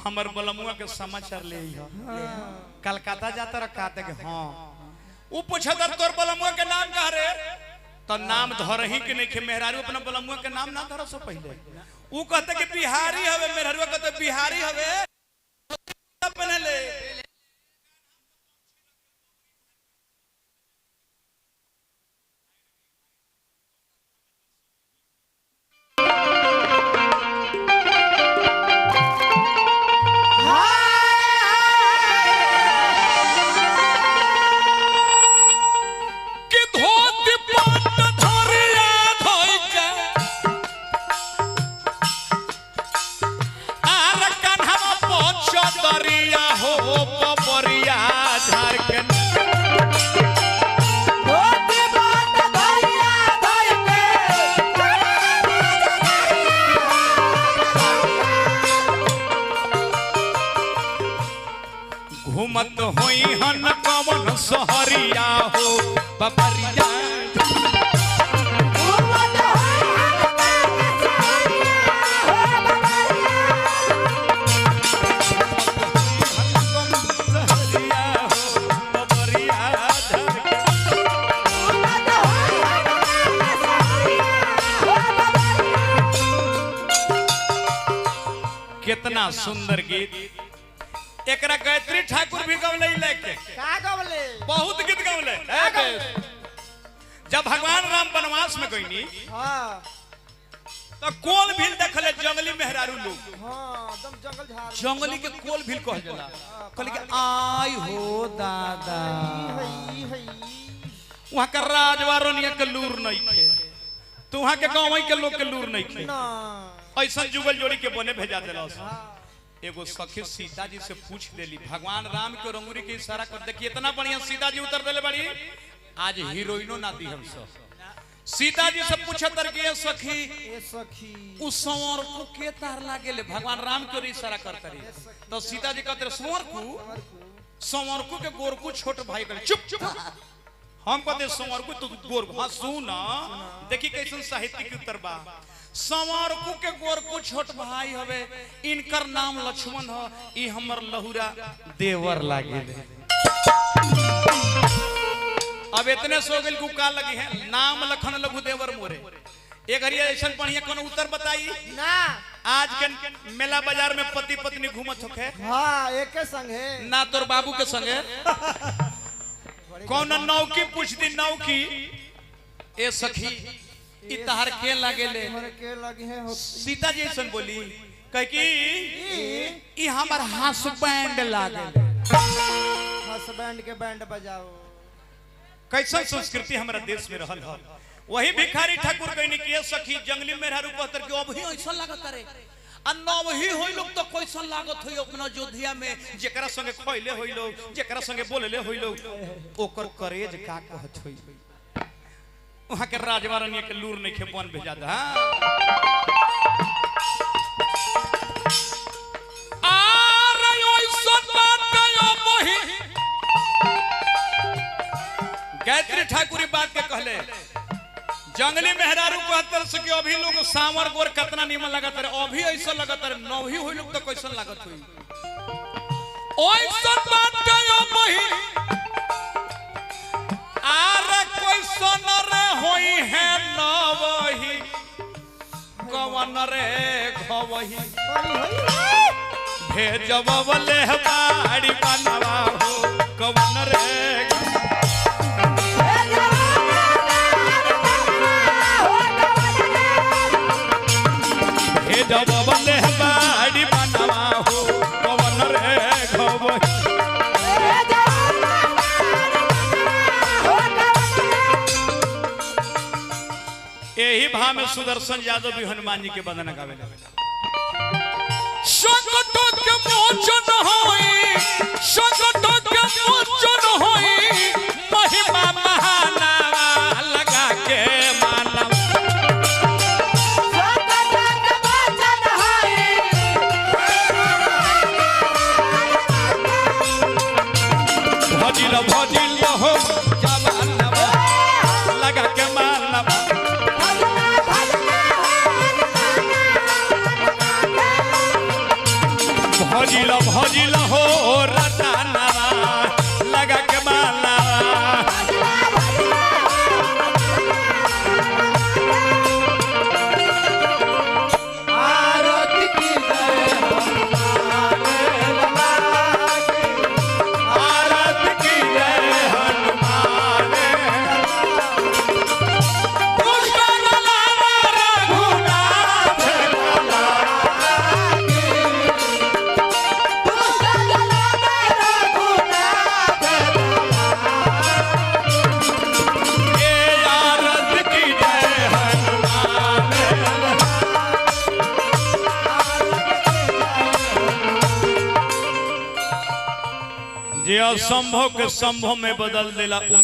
हमर बलमुआ के समाचार ले कलकत्ता जाता रखा थे कि हाँ वो पूछा तोर बलमुआ के नाम कह रे तो नाम धरही के नहीं खे मेहरारू अपना बलमुआ के नाम ना धर सो पहले वो कहते कि बिहारी हवे मेहरारू कहते बिहारी हवे पहले घूमत होई हन कवन सहरिया हो बबरिया घूमत होई हन सहरिया हो बबरिया कितना सुंदर गीत एकरा गायत्री ठाकुर भी गवले लेके का गवले बहुत गीत गवले जब भगवान राम वनवास में गईनी हां तो कोल भील देखले जंगली मेहरारू लोग हां एकदम जंगल झाड़ जंगली के कोल भील कह जाला कहले कि आई हो दादा हई हई वहां का राजवारोनिया के लूर नहीं थे तो वहां के गांव के लोग के लूर नहीं थे ना ऐसा जुगल जोड़ी के बने भेजा देला एगो सखी सीता जी से पूछ लेली भगवान राम के रंगुरी के इशारा कर देखिए इतना बढ़िया सीता जी उतर देले बड़ी आज हीरोइनो ना दी हम सब सीता जी से पूछे तर के सखी ए सखी उस संवर को के तार लागेले भगवान राम के इशारा करते रही तो सीता जी कहते संवर को के गोरकू छोट भाई कर चुप चुप हम कहते संवर को तू गोर हां सुना देखी कैसन साहित्य के उत्तर बा संवरकू के गोरकू छोट भाई हवे इनकर नाम लक्ष्मण ह ई हमर लहुरा देवर लागेले अब इतने सो गेल को का लगी है नाम लखन लघु देवर मोरे एक हरिया ऐसन बढ़िया कोनो उत्तर बताई ना आज के मेला बाजार में पति पत्नी घूमत होखे हां एके संगे ना तोर बाबू के संगे कौन नौकी पूछती नौकी ए सखी इतहार के लागेले के लगे है सीता जी ऐसन बोली कह कि ई हमर हस्बैंड लागेले हस्बैंड के बैंड बजाओ कैसन संस्कृति हमारा देश में रहल है वही भिखारी ठाकुर कहनी कि सखी जंगली मेहरारू कहतर के अभी ऐसा लागत रे आ नवही होई लोग तो कैसन लागत होई अपना जोधिया में जेकरा संगे खइले होई लोग जेकरा संगे बोलले होई लोग ओकर करेज का कहत होई वहां के राजवारनिया के लूर नहीं खे बन भेजा दा गायत्री ठाकुरी बात के कहले जंगली मेहरारू कहतर से कि अभी लोग सांवर गोर कितना नीमन लागत रे अभी ऐसा लागत रे नवही होई लोग तो कैसन लागत होई ओइसन बात कयो मही कैसन रे होई है नवही कवन रे घवही भेजबले बाड़ी बनवा हो कवन रे भेजबले बाड़ी बनवा हो कवन रे घवही यही भाव में सुदर्शन यादव भी हनुमान जी के वंदना गावेला संकटों के मोचन होई संकटों के मोचन होई महिमा महाना लगा के मानव संकटों के मोचन होई भजिल भजिल हो जवान लगा के मानव भजिल भजिल हो रटाना लगा के माला असंभव के संभव में बदल देला उ